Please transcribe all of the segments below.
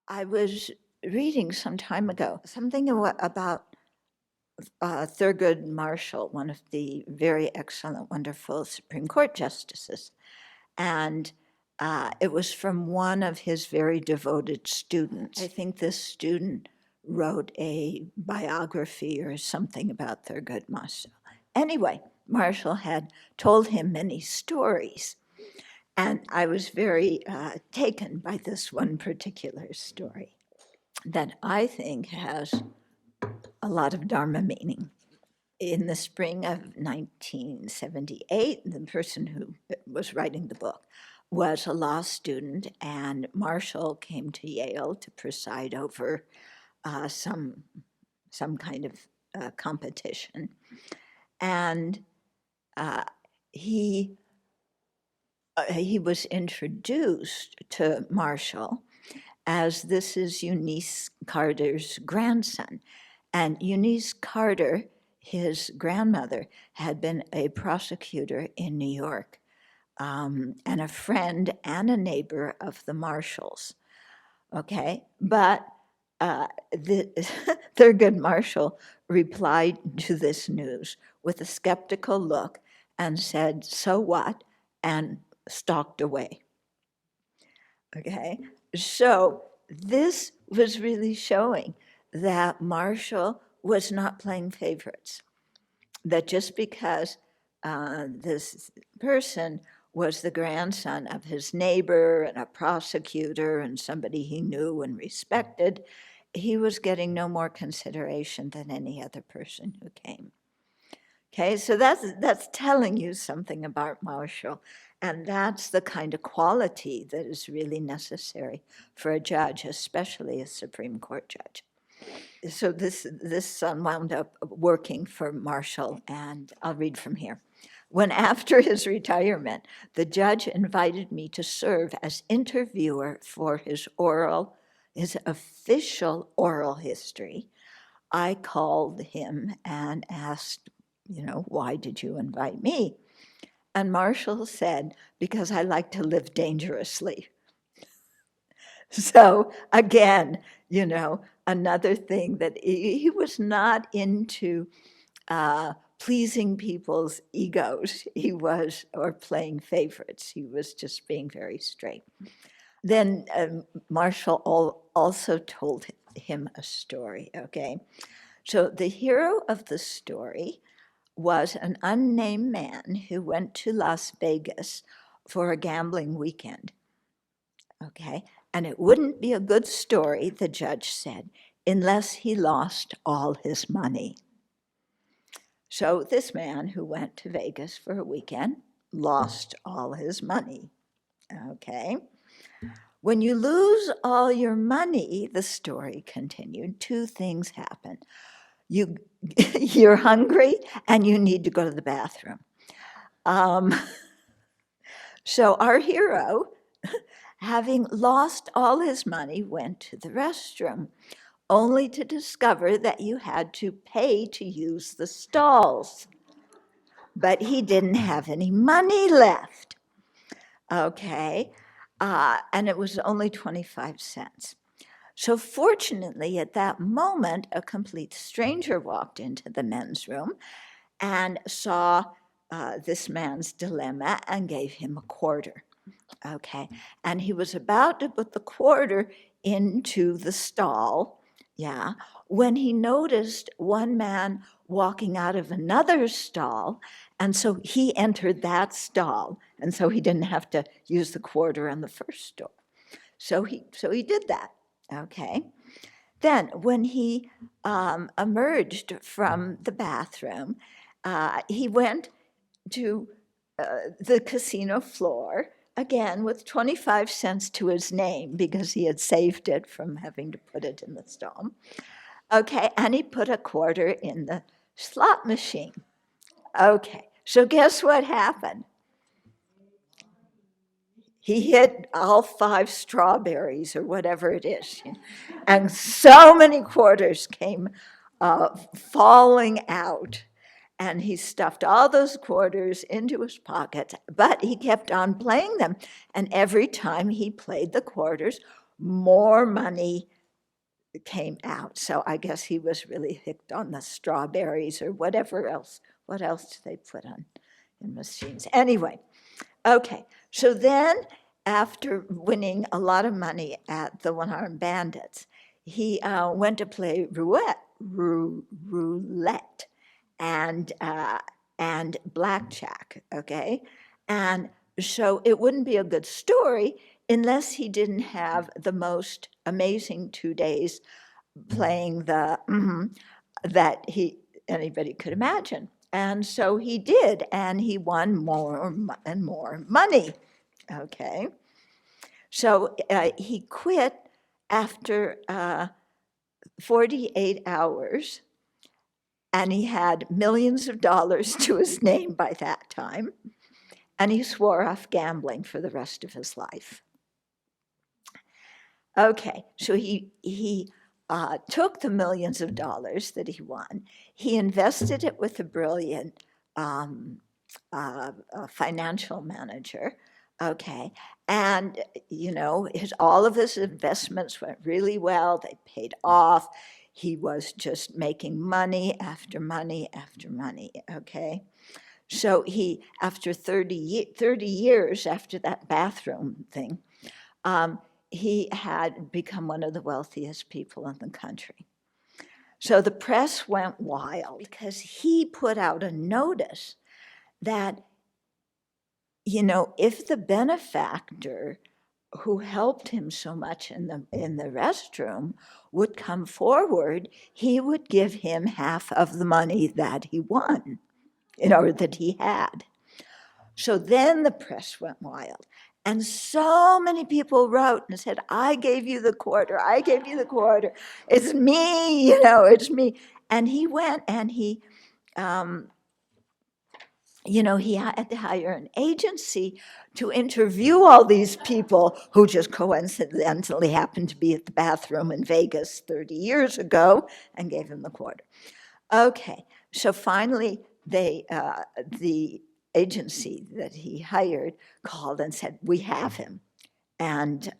I was reading some time ago something about Thurgood Marshall, one of the very excellent, wonderful Supreme Court justices. And it was from one of his very devoted students. I think this student wrote a biography or something about Thurgood Marshall. Anyway, Marshall had told him many stories. And I was very taken by this one particular story that I think has a lot of Dharma meaning. In the spring of 1978, the person who was writing the book was a law student, and Marshall came to Yale to preside over some kind of competition. And he was introduced to Marshall as this is Eunice Carter's grandson. And Eunice Carter, his grandmother, had been a prosecutor in New York, and a friend and a neighbor of the Marshalls. Okay, but Thurgood Marshall replied to this news with a skeptical look and said, "So what?" and stalked away. Okay, so this was really showing that Marshall was not playing favorites, that just because this person was the grandson of his neighbor and a prosecutor and somebody he knew and respected, he was getting no more consideration than any other person who came. Okay, so that's telling you something about Marshall, and that's the kind of quality that is really necessary for a judge, especially a Supreme Court judge. So this son wound up working for Marshall, and I'll read from here. When after his retirement, the judge invited me to serve as interviewer for his official oral history, I called him and asked, why did you invite me? And Marshall said, because I like to live dangerously. So again, another thing that he was not into pleasing people's egos. Or playing favorites. He was just being very straight. Then Marshall also told him a story, okay? So the hero of the story was an unnamed man who went to Las Vegas for a gambling weekend, okay? And it wouldn't be a good story, the judge said, unless he lost all his money. So this man who went to Vegas for a weekend lost all his money, okay? When you lose all your money, the story continued, two things happen. You're hungry and you need to go to the bathroom. So our hero, having lost all his money, went to the restroom, only to discover that you had to pay to use the stalls. But he didn't have any money left, okay? And it was only 25 cents. So fortunately, at that moment, a complete stranger walked into the men's room and saw this man's dilemma and gave him a quarter, okay? And he was about to put the quarter into the stall, when he noticed one man walking out of another stall, and so he entered that stall, and so he didn't have to use the quarter on the first stall. So he did that. Okay. Then when he emerged from the bathroom, he went to the casino floor, again with 25 cents to his name because he had saved it from having to put it in the stall. Okay, and he put a quarter in the slot machine. Okay, so guess what happened? He hit all 5 strawberries or whatever it is. And so many quarters came falling out. And he stuffed all those quarters into his pocket, but he kept on playing them. And every time he played the quarters, more money came out. So I guess he was really hooked on the strawberries or whatever else. What else do they put on in machines? Anyway, okay. So then, after winning a lot of money at the One-Armed Bandits, he went to play roulette and blackjack, okay? And so it wouldn't be a good story unless he didn't have the most amazing 2 days playing the that anybody could imagine. And so he did, and he won more and more money, okay? So he quit after 48 hours, and he had millions of dollars to his name by that time, and he swore off gambling for the rest of his life. Okay, so he took the millions of dollars that he won, he invested it with a brilliant financial manager, okay, and all of his investments went really well, they paid off, he was just making money after money after money, okay. So he, after 30 years after that bathroom thing, he had become one of the wealthiest people in the country. So the press went wild because he put out a notice that, if the benefactor who helped him so much in the restroom would come forward, he would give him half of the money that he won, or that he had. So then the press went wild. And so many people wrote and said, I gave you the quarter, I gave you the quarter. It's me, it's me. And he went and he had to hire an agency to interview all these people who just coincidentally happened to be at the bathroom in Vegas 30 years ago and gave him the quarter. Okay, so finally the agency that he hired called and said, we have him. And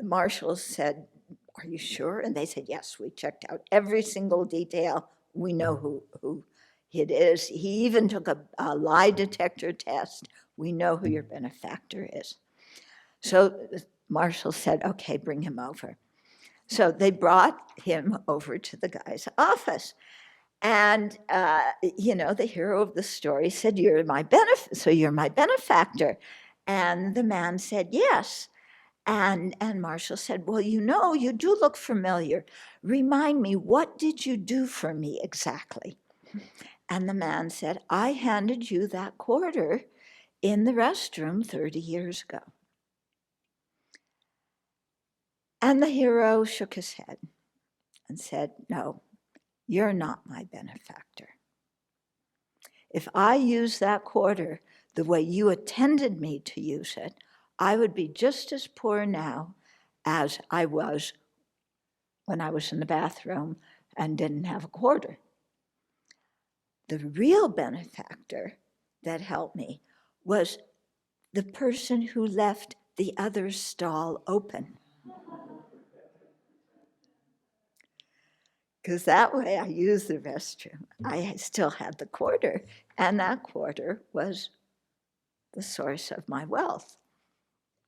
Marshall said, are you sure? And they said, yes, we checked out every single detail. We know who it is. He even took a lie detector test. We know who your benefactor is. So Marshall said, okay, bring him over. So they brought him over to the guy's office. And, the hero of the story said, you're my benefactor. And the man said, yes. And Marshall said, well, you do look familiar. Remind me, what did you do for me exactly? And the man said, I handed you that quarter in the restroom 30 years ago. And the hero shook his head and said, no, you're not my benefactor. If I used that quarter the way you intended me to use it, I would be just as poor now as I was when I was in the bathroom and didn't have a quarter. The real benefactor that helped me was the person who left the other stall open. Because that way I used the restroom. I still had the quarter, and that quarter was the source of my wealth.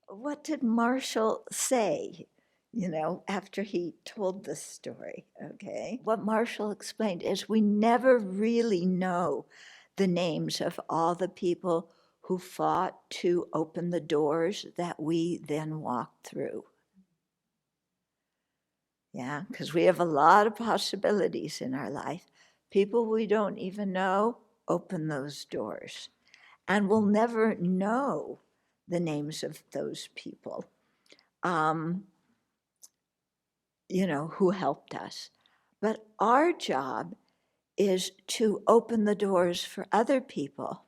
What did Marshall say, after he told this story, okay? What Marshall explained is we never really know the names of all the people who fought to open the doors that we then walked through. Yeah, because we have a lot of possibilities in our life. People we don't even know open those doors. And we'll never know the names of those people, who helped us. But our job is to open the doors for other people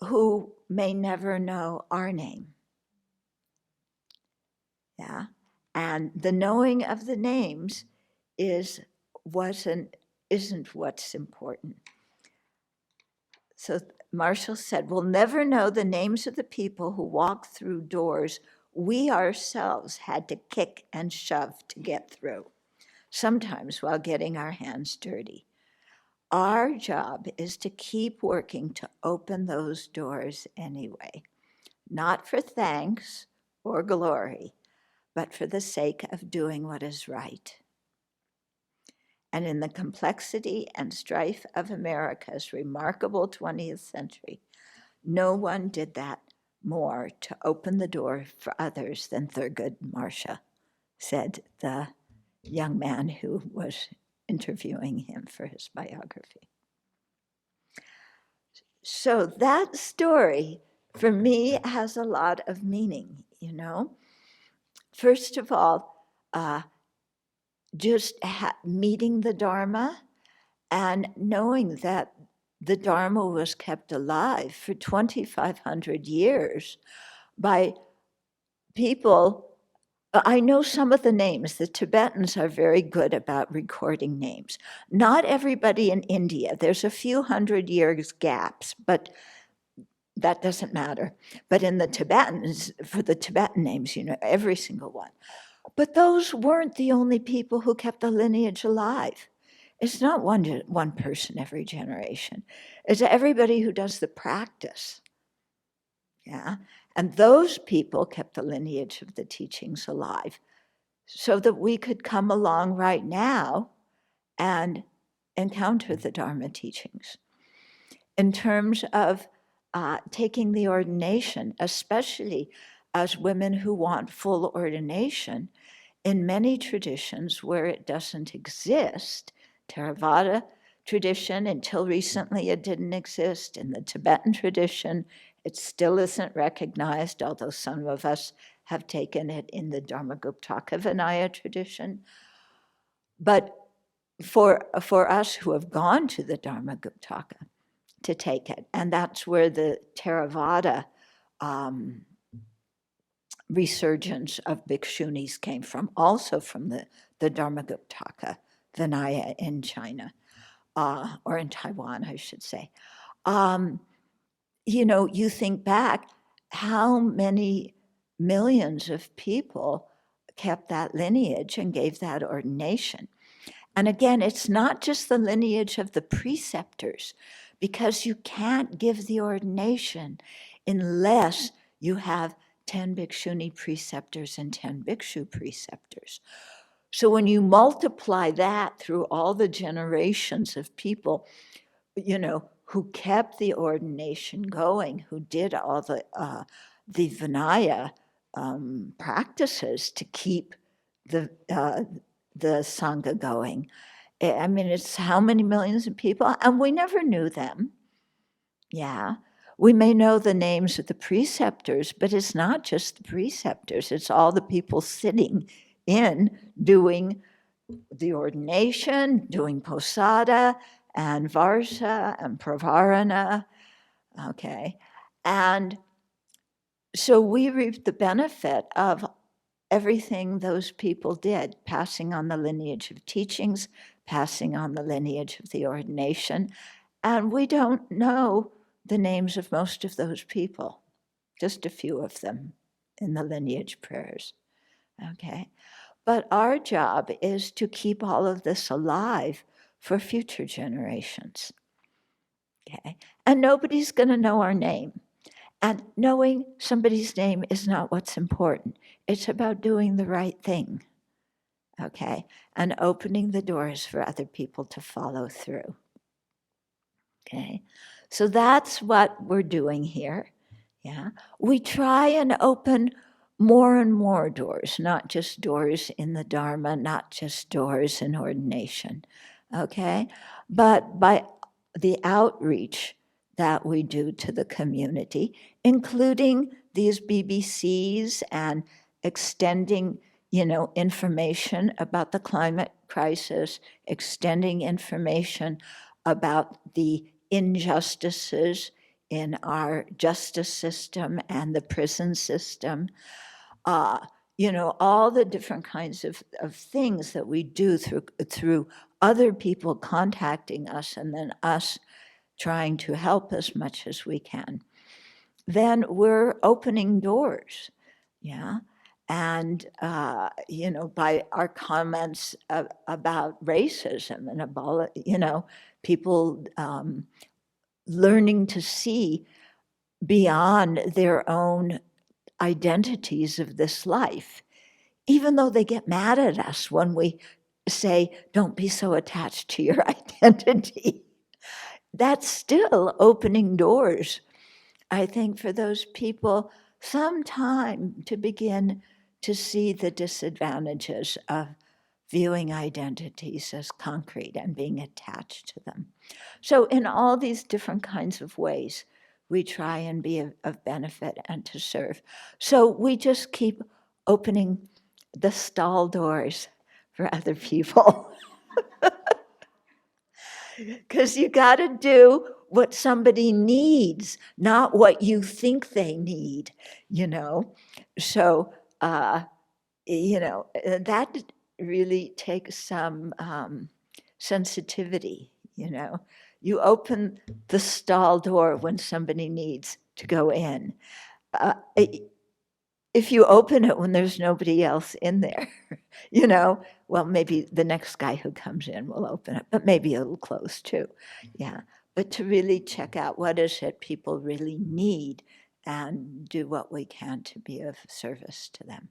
who may never know our name. Yeah. And the knowing of the names isn't what's important. So Marshall said, we'll never know the names of the people who walk through doors we ourselves had to kick and shove to get through, sometimes while getting our hands dirty. Our job is to keep working to open those doors anyway, not for thanks or glory, but for the sake of doing what is right. And in the complexity and strife of America's remarkable 20th century, no one did that more to open the door for others than Thurgood Marshall, said the young man who was interviewing him for his biography. So that story, for me, has a lot of meaning, you know. First of all, just meeting the Dharma and knowing that the Dharma was kept alive for 2,500 years by people. I know some of the names. The Tibetans are very good about recording names. Not everybody in India. There's a few hundred years gaps, but that doesn't matter. But in the Tibetans, for the Tibetan names, you know, every single one. But those weren't the only people who kept the lineage alive. It's not one person every generation. It's everybody who does the practice. Yeah. And those people kept the lineage of the teachings alive so that we could come along right now and encounter the Dharma teachings. In terms of taking the ordination, especially as women who want full ordination, in many traditions where it doesn't exist, Theravada tradition, until recently it didn't exist. In the Tibetan tradition, it still isn't recognized, although some of us have taken it in the Dharmaguptaka Vinaya tradition. But for us who have gone to the Dharmaguptaka to take it, and that's where the Theravada resurgence of bhikshunis came from, also from the Dharmaguptaka Vinaya in China, or in Taiwan, I should say. You know, you think back, how many millions of people kept that lineage and gave that ordination. And again, it's not just the lineage of the preceptors, because you can't give the ordination unless you have 10 bhikshuni preceptors and 10 bhikshu preceptors. So when you multiply that through all the generations of people, you know, who kept the ordination going, who did all the Vinaya practices to keep the Sangha going. I mean, it's how many millions of people, and we never knew them. Yeah. We may know the names of the preceptors, but it's not just the preceptors, it's all the people sitting in doing the ordination, doing posada and varsa and pravarana, okay? And so we reap the benefit of everything those people did, passing on the lineage of teachings, passing on the lineage of the ordination, and we don't know the names of most of those people, just a few of them in the lineage prayers, okay? But our job is to keep all of this alive for future generations, okay? And nobody's gonna know our name. And knowing somebody's name is not what's important. It's about doing the right thing, okay? And opening the doors for other people to follow through, okay? So that's what we're doing here, yeah? We try and open more and more doors, not just doors in the Dharma, not just doors in ordination, okay? But by the outreach that we do to the community, including these BBCs and extending, you know, information about the climate crisis, extending information about the injustices in our justice system and the prison system, you know, all the different kinds of things that we do through other people contacting us and then us trying to help as much as we can. Then we're opening doors yeah. And, by our comments about racism and people learning to see beyond their own identities of this life, even though they get mad at us when we say, don't be so attached to your identity. That's still opening doors, I think, for those people some time to begin to see the disadvantages of viewing identities as concrete and being attached to them. So in all these different kinds of ways, we try and be of benefit and to serve. So we just keep opening the stall doors for other people. Because you got to do what somebody needs, not what you think they need, So, that really takes some sensitivity, You open the stall door when somebody needs to go in. If you open it when there's nobody else in there, well, maybe the next guy who comes in will open it, but maybe it'll close too. Yeah. But to really check out what is it people really need and do what we can to be of service to them.